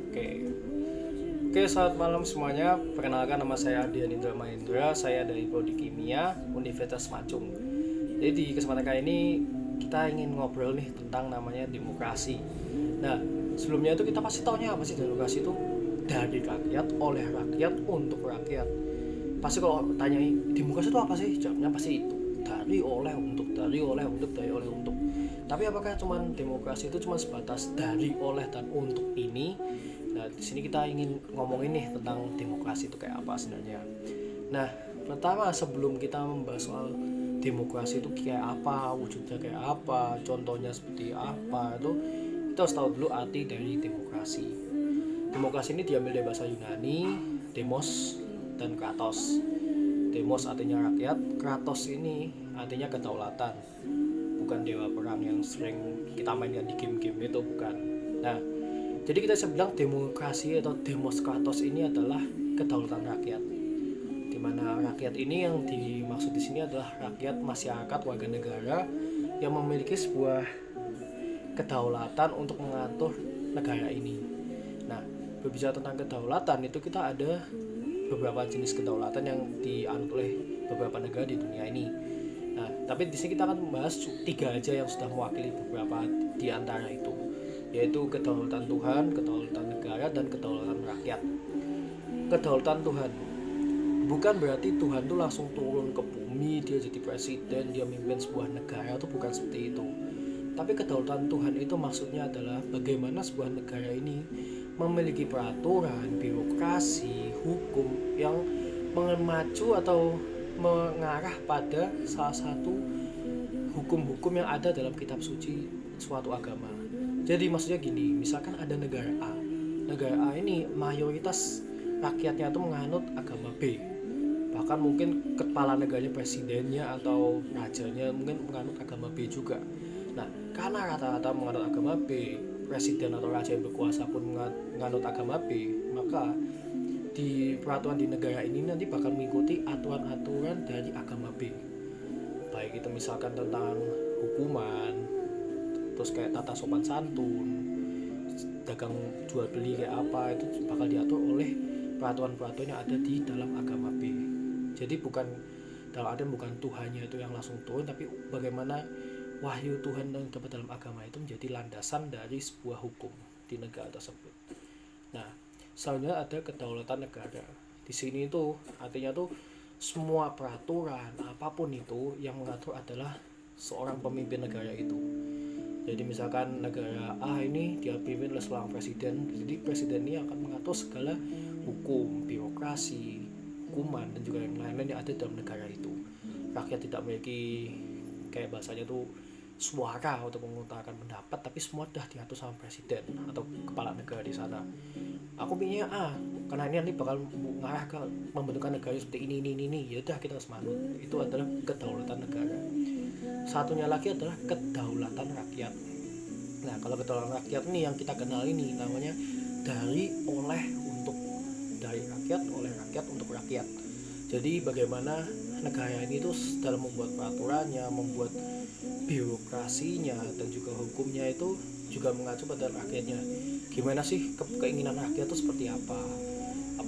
Oke, oke, selamat malam semuanya. Perkenalkan, nama saya Ardian Indra Mahendra. Saya dari Prodi Kimia Universitas Macung. Jadi di kesempatan kali ini kita ingin ngobrol nih tentang namanya demokrasi. Nah, sebelumnya itu kita pasti taunya apa sih demokrasi itu? Dari rakyat, oleh rakyat, untuk rakyat. Pasti kalau tanya demokrasi itu apa sih? Jawabnya pasti itu. Dari, oleh, untuk, dari, oleh, untuk, dari, oleh, untuk. Tapi apakah cuman demokrasi itu cuma sebatas dari, oleh, dan untuk ini? Nah, di sini kita ingin ngomongin nih tentang demokrasi itu kayak apa sebenarnya. Nah, pertama sebelum kita membahas soal demokrasi itu kayak apa, wujudnya kayak apa, contohnya seperti apa, itu kita harus tahu dulu arti dari demokrasi. Demokrasi ini diambil dari bahasa Yunani, demos dan kratos. Demos artinya rakyat, kratos ini artinya kedaulatan. Bukan dewa perang yang sering kita mainkan di game-game itu, bukan. Nah, jadi kita bisa bilang demokrasi atau demos kratos ini adalah kedaulatan rakyat. Di mana rakyat ini yang dimaksud di sini adalah rakyat, masyarakat, warga negara yang memiliki sebuah kedaulatan untuk mengatur negara ini. Nah, berbicara tentang kedaulatan itu kita ada beberapa jenis kedaulatan yang dianut oleh beberapa negara di dunia ini. Nah, tapi di sini kita akan membahas 3 aja yang sudah mewakili beberapa di antara itu, yaitu kedaulatan Tuhan, kedaulatan negara, dan kedaulatan rakyat. Kedaulatan Tuhan bukan berarti Tuhan tuh langsung turun ke bumi, dia jadi presiden, dia memimpin sebuah negara, itu bukan seperti itu. Tapi kedaulatan Tuhan itu maksudnya adalah bagaimana sebuah negara ini memiliki peraturan, birokrasi, hukum yang mengacu atau mengarah pada salah satu hukum-hukum yang ada dalam kitab suci suatu agama. Jadi maksudnya gini, misalkan ada negara A. Negara A ini mayoritas rakyatnya itu menganut agama B. Bahkan mungkin kepala negaranya, presidennya atau rajanya mungkin menganut agama B juga. Nah, karena rata-rata menganut agama B, presiden atau raja yang berkuasa pun menganut agama B, maka di peraturan di negara ini nanti bakal mengikuti aturan-aturan dari agama B. Baik itu misalkan tentang hukuman, terus kayak tata sopan santun, dagang jual beli kayak apa, itu bakal diatur oleh peraturan-peraturan yang ada di dalam agama B. Jadi bukan dalam artian bukan Tuhannya itu yang langsung turun, tapi bagaimana wahyu Tuhan yang dapat dalam agama itu menjadi landasan dari sebuah hukum di negara tersebut. Nah, selanjutnya ada kedaulatan negara. Di sini itu artinya tuh semua peraturan apapun itu yang mengatur adalah seorang pemimpin negara itu. Jadi misalkan negara A ini dia pimpin oleh seorang presiden, jadi presiden ini akan mengatur segala hukum, birokrasi, hukuman, dan juga yang lain-lain yang ada dalam negara itu. Rakyat tidak memiliki kayak bahasanya tuh suara untuk mengutarakan pendapat, tapi semua sudah diatur sama presiden atau kepala negara di sana. Aku pilihnya A karena ini nanti bakal mengarah ke membentukkan negara seperti ini. Ya udah kita harus manut. Itu adalah kedaulatan negara. Satunya lagi adalah kedaulatan rakyat. Nah, kalau kedaulatan rakyat ini yang kita kenal ini namanya dari, oleh, untuk. Dari rakyat, oleh rakyat, untuk rakyat. Jadi bagaimana negara ini tuh dalam membuat peraturannya, membuat birokrasinya, dan juga hukumnya itu juga mengacu pada rakyatnya. Gimana sih keinginan rakyat itu seperti apa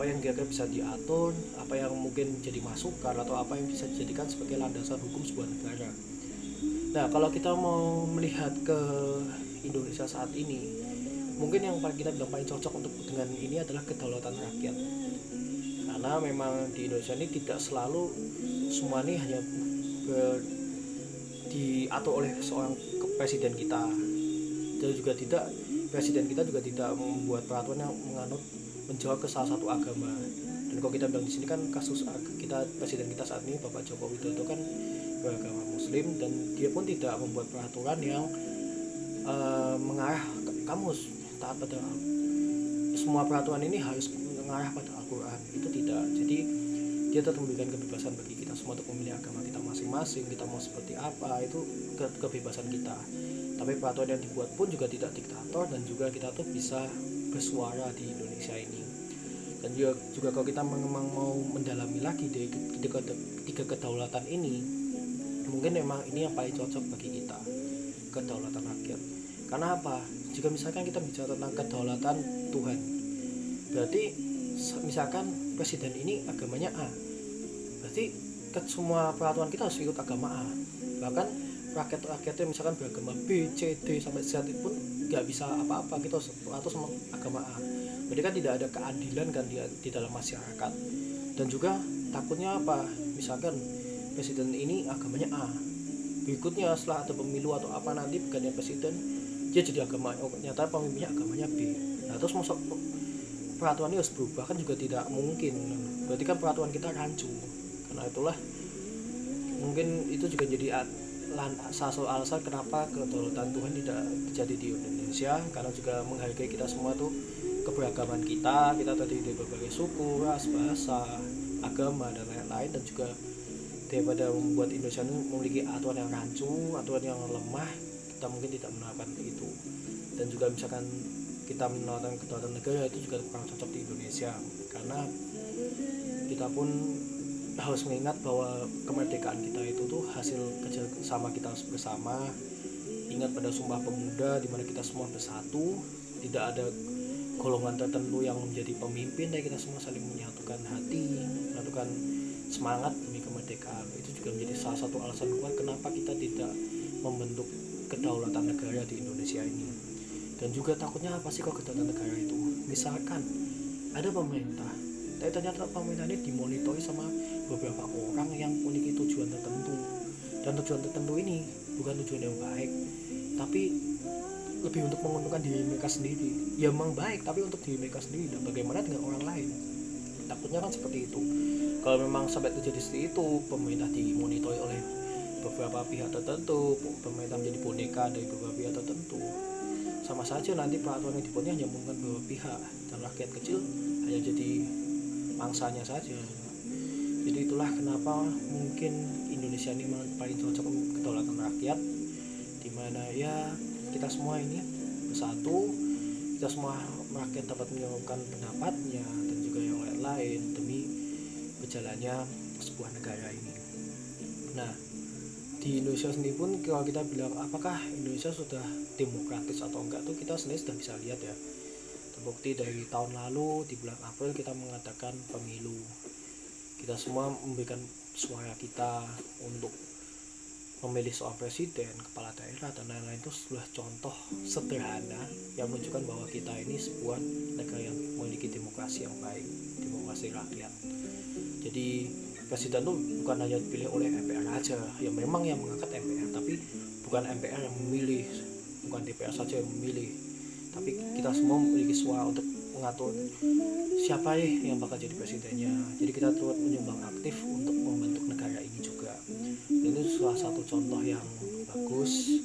yang kira-kira bisa diatur, apa yang mungkin jadi masukan, atau apa yang bisa dijadikan sebagai landasan hukum sebuah negara. Nah, kalau kita mau melihat ke Indonesia saat ini, mungkin yang kita bilang paling cocok untuk dengan ini adalah kedaulatan rakyat. Karena memang di Indonesia ini tidak selalu semua ini hanya diatur oleh seorang presiden kita, dan juga tidak, presiden kita juga tidak membuat peraturan yang menjauh ke salah satu agama. Dan kalau kita bilang di sini kan kasus kita, presiden kita saat ini Bapak Joko Widodo kan beragama Muslim, dan dia pun tidak membuat peraturan yang mengarah kamu taat pada semua peraturan ini harus mengarah pada Al-Quran, itu tidak. Jadi dia tetap memberikan kebebasan bagi kita semua untuk memilih agama kita masing-masing, kita mau seperti apa, itu kebebasan kita. Tapi peraturan yang dibuat pun juga tidak diktator, dan juga kita tuh bisa bersuara di Indonesia ini. Dan juga kalau kita memang mau mendalami lagi dari tiga kedaulatan ini, mungkin memang ini yang paling cocok bagi kita, kedaulatan rakyat. Karena apa? Jika misalkan kita bicara tentang kedaulatan Tuhan, berarti misalkan presiden ini agamanya A, berarti semua peraturan kita harus ikut agama A. Bahkan rakyat-rakyatnya misalkan beragama B, C, D sampai Z pun nggak bisa apa-apa, kita atau sama agama A. Berarti kan tidak ada keadilan kan di dalam masyarakat. Dan juga takutnya apa, misalkan presiden ini agamanya A, berikutnya setelah ada pemilu atau apa nanti ganti presiden dia jadi agama, nyata pemimpinnya agamanya B. Nah terus masuk peraturan ini harus berubah kan juga tidak mungkin. Berarti kan peraturan kita rancu. Karena itulah mungkin itu juga jadi salah satu alasan kenapa kedaulatan Tuhan tidak terjadi di Indonesia, karena juga menghargai kita semua tuh keberagaman kita terdiri dari berbagai suku, ras, bahasa, agama dan lain-lain. Dan juga daripada membuat Indonesia ini memiliki aturan yang rancu, aturan yang lemah, kita mungkin tidak menerapkan itu. Dan juga misalkan kita menerapkan kedaulatan negara itu juga kurang cocok di Indonesia, karena kita pun harus mengingat bahwa kemerdekaan kita itu tuh hasil kerja sama kita bersama. Ingat pada Sumpah Pemuda di mana kita semua bersatu, tidak ada golongan tertentu yang menjadi pemimpin, dan kita semua saling menyatukan hati, menyatukan semangat demi kemerdekaan. Itu juga menjadi salah satu alasan kuat kenapa kita tidak membentuk kedaulatan negara di Indonesia ini. Dan juga takutnya apa sih kok kedaulatan negara itu? Misalkan ada pemerintah, tapi ternyata pemerintah ini dimonitori sama beberapa orang yang memiliki tujuan tertentu, dan tujuan tertentu ini bukan tujuan yang baik, tapi lebih untuk menguntungkan diri mereka sendiri. Ya memang baik, tapi untuk diri mereka sendiri. Dan bagaimana dengan orang lain? Takutnya kan seperti itu. Kalau memang sampai terjadi seperti itu, pemerintah dimonitori oleh beberapa pihak tertentu, pemerintah menjadi boneka dari beberapa pihak tertentu, sama saja nanti peraturan yang dibuatnya hanya menguntungkan beberapa pihak, dan rakyat kecil hanya jadi mangsanya saja. Jadi itulah kenapa mungkin Indonesia ini paling cocok kedaulatan rakyat, dimana ya kita semua ini bersatu, kita semua rakyat dapat menyuarakan pendapatnya dan juga yang lain-lain demi berjalannya sebuah negara ini. Nah, di Indonesia sendiri pun kalau kita bilang apakah Indonesia sudah demokratis atau enggak tuh kita sebenarnya sudah bisa lihat ya. Terbukti dari tahun lalu di bulan April kita mengadakan pemilu. Kita semua memberikan suara kita untuk memilih seorang presiden, kepala daerah dan lain-lain. Itu sebuah contoh sederhana yang menunjukkan bahwa kita ini sebuah negara yang memiliki demokrasi yang baik, demokrasi rakyat. Jadi presiden itu bukan hanya dipilih oleh MPR aja, ya memang yang mengangkat MPR, tapi bukan MPR yang memilih, bukan DPR saja yang memilih, tapi kita semua memiliki suara untuk mengatur siapa yang bakal jadi presidennya. Jadi kita turut menyumbang aktif untuk membentuk negara ini juga. Dan itu salah satu contoh yang bagus,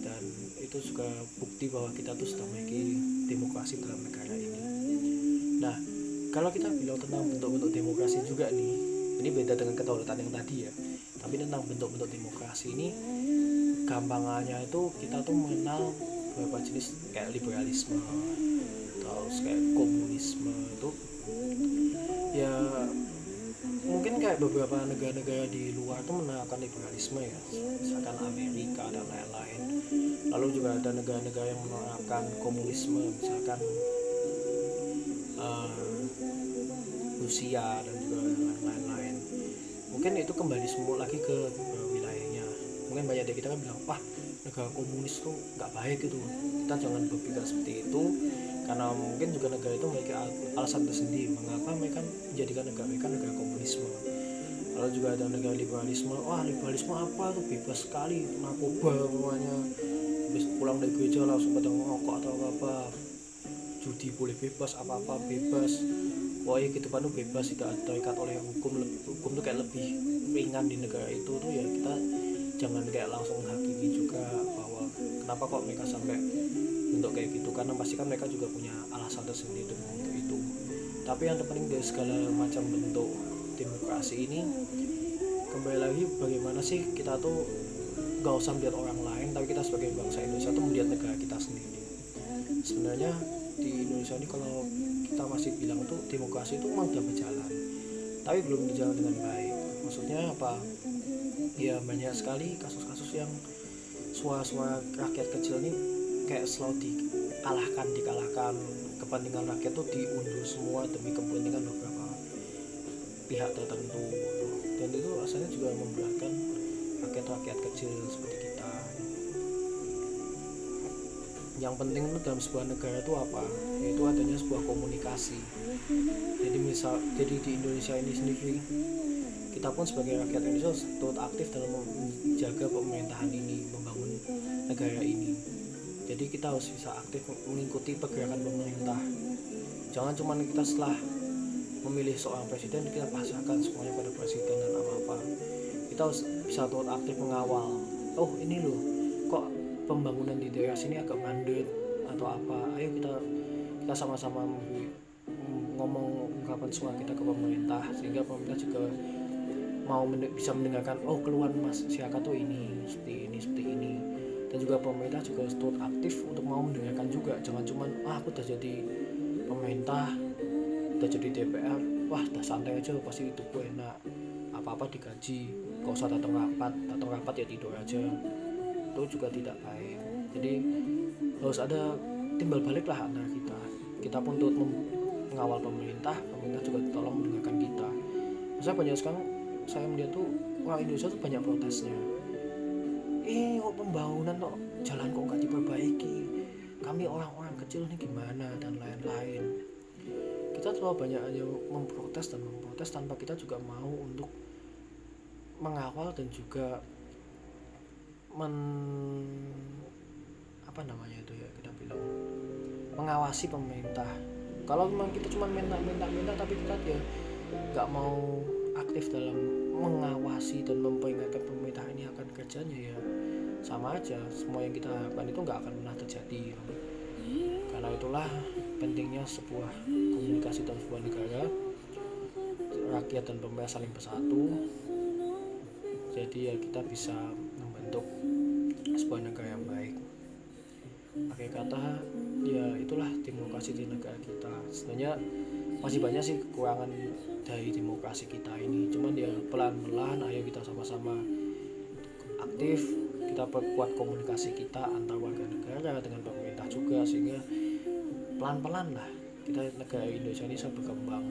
dan itu juga bukti bahwa kita tuh sudah memiliki demokrasi dalam negara ini. Nah, kalau kita bilang tentang bentuk-bentuk demokrasi juga nih, ini beda dengan kedaulatan yang tadi ya, tapi tentang bentuk-bentuk demokrasi ini gampangannya itu kita tuh mengenal beberapa jenis kayak liberalisme, terus kayak komunisme. Itu ya mungkin kayak beberapa negara-negara di luar tuh menerapkan liberalisme ya, misalkan Amerika dan lain-lain. Lalu juga ada negara-negara yang menerapkan komunisme, misalkan Rusia dan juga lain-lain. Mungkin itu kembali semua lagi ke wilayahnya. Mungkin banyak dari kita kan bilang, wah negara komunis tuh nggak baik gitu. Kita jangan berpikir seperti itu, karena mungkin juga negara itu memiliki alasan tersendiri mengapa mereka menjadikan negara mereka negara komunisme. Lalu juga ada negara liberalisme. Wah liberalisme apa tuh, bebas sekali, narkoba semuanya, habis pulang dari gereja langsung pada ngerokok atau apa, judi boleh bebas, apa-apa bebas. Wah ya gitu kan, bebas, tidak terikat oleh hukum. Hukum tuh kayak lebih ringan di negara itu tuh ya. Kita jangan kayak langsung menghakimi juga bahwa kenapa kok mereka sampai bentuk kayak gitu, karena pasti kan mereka juga punya alasan tersendiri untuk itu. Tapi yang terpenting dari segala macam bentuk demokrasi ini, kembali lagi bagaimana sih kita tuh gak usah melihat orang lain, tapi kita sebagai bangsa Indonesia tuh melihat negara kita sendiri. Sebenarnya di Indonesia ini kalau kita masih bilang tuh demokrasi itu memang sudah berjalan, tapi belum berjalan dengan baik. Maksudnya apa? Ya banyak sekali kasus-kasus yang suara-suara rakyat kecil ini kayak selalu dikalahkan, kepentingan rakyat tuh diundur semua demi kepentingan beberapa pihak tertentu, dan itu rasanya juga memberatkan rakyat kecil seperti kita. Yang penting itu dalam sebuah negara itu apa? Yaitu adanya sebuah komunikasi. Jadi di Indonesia ini sendiri, kita pun sebagai rakyat Indonesia turut aktif dalam menjaga pemerintahan ini, membangun negara ini. Jadi kita harus bisa aktif mengikuti pergerakan pemerintah. Jangan cuma kita setelah memilih seorang presiden kita pasrahkan semuanya pada presiden dan apa-apa. Kita harus bisa turut aktif mengawal. Oh ini loh, kok pembangunan di daerah sini agak mandek atau apa? Ayo kita sama-sama ngomong ungkapan suara kita ke pemerintah, sehingga pemerintah juga mau bisa mendengarkan, oh keluhan masyarakat tuh ini seperti ini. Dan juga pemerintah juga turut aktif untuk mau mendengarkan juga. Jangan cuma aku udah jadi pemerintah, udah jadi DPR, wah udah santai aja pasti hidupku enak, apa-apa digaji, gak usah datang rapat ya tidur aja. Itu juga tidak baik. Jadi harus ada timbal balik lah antara kita pun turut mengawal pemerintah juga tolong mendengarkan kita. Masa banyak sekarang saya melihat tuh orang Indonesia tuh banyak protesnya, kok pembangunan kok jalan kok nggak diperbaiki, kami orang-orang kecil nih gimana dan lain-lain. Kita terlalu banyak aja memprotes tanpa kita juga mau untuk mengawal dan juga kita bilang mengawasi pemerintah. Kalau memang kita cuma minta tapi kita ya nggak mau aktif dalam mengawasi dan memperingatkan pemerintah ini akan kerjanya, ya sama aja, semua yang kita harapkan itu nggak akan pernah terjadi. Karena itulah pentingnya sebuah komunikasi dalam sebuah negara, rakyat dan pemerintah saling bersatu. Jadi ya kita bisa membentuk sebuah negara yang baik. Pakai kata ya itulah demokrasi di negara kita. Sebenarnya masih banyak sih kekurangan dari demokrasi kita ini, cuman ya pelan-pelan ayo kita sama-sama aktif, kita perkuat komunikasi kita antar warga negara dengan pemerintah juga, sehingga pelan-pelan lah kita negara Indonesia ini bisa berkembang.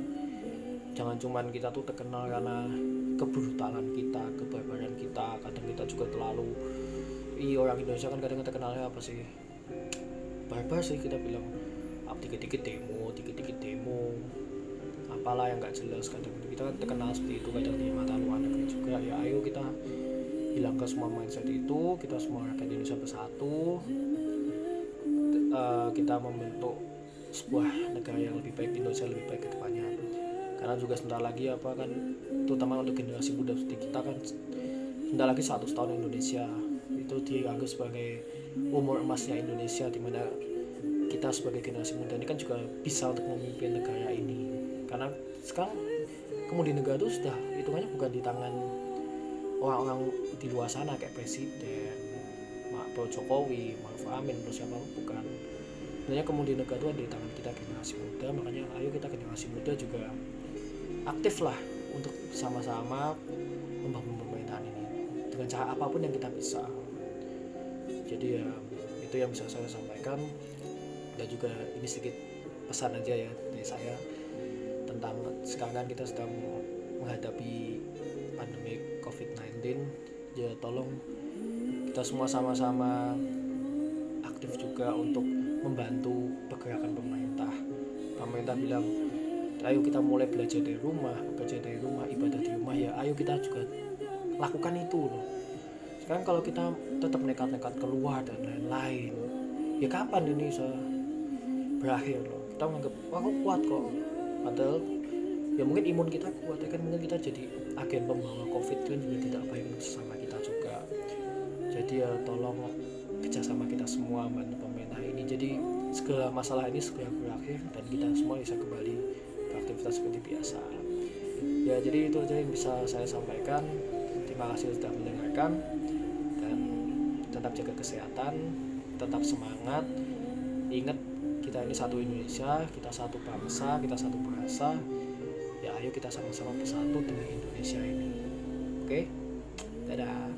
Jangan cuman kita tuh terkenal karena kebrutalan kita, kebarbaran kita. Kadang kita juga terlalu orang Indonesia kan kadang terkenalnya apa sih, barbar sih kita bilang, dikit-dikit demo apalah yang nggak jelas. Kadang kita kan terkenal seperti itu kadang di mata luar negeri juga. Ya ayo kita hilangkan semua mindset itu, kita semua rakyat Indonesia bersatu, kita membentuk sebuah negara yang lebih baik, Indonesia lebih baik ke depannya. Karena juga sebentar lagi terutama untuk generasi muda seperti kita kan, sebentar lagi 100 tahun Indonesia itu dianggap sebagai umur emasnya Indonesia, dimana kita sebagai generasi muda ini kan juga bisa untuk memimpin negara ini. Karena sekarang kemudian negara itu sudah hitungannya bukan di tangan orang-orang di luar sana kayak presiden, Pak Jokowi, Maruf Amin, atau siapa pun, bukan. Sebenarnya kemudian negara itu ada di tangan kita generasi muda. Makanya ayo kita generasi muda juga aktif lah untuk sama-sama membangun pemerintahan ini dengan cara apapun yang kita bisa. Jadi ya itu yang bisa saya sampaikan. Dan juga ini sedikit pesan aja ya dari saya tentang sekarang kita sedang menghadapi pandemi COVID-19. Ya tolong kita semua sama-sama aktif juga untuk membantu pergerakan pemerintah. Pemerintah bilang ayo kita mulai belajar dari rumah, bekerja dari rumah, ibadah di rumah, ya ayo kita juga lakukan itu loh. Sekarang kalau kita tetap nekat-nekat keluar dan lain-lain, ya kapan ini bisa berakhir loh. Kita menganggap aku kuat kok, padahal ya mungkin imun kita kuat, ya kan mungkin kita jadi agen pembawa COVID kan juga tidak baik untuk sesama kita juga. Jadi ya tolong kerjasama kita semua bantu pemerintah ini, jadi segala masalah ini segera berakhir dan kita semua bisa kembali beraktivitas seperti biasa. Ya jadi itu aja yang bisa saya sampaikan. Terima kasih sudah mendengarkan, dan tetap jaga kesehatan, tetap semangat. Ingat kita ini satu Indonesia, kita satu bangsa, kita satu bahasa. Ya ayo kita sama-sama bersatu demi Indonesia ini. Oke? Dadah.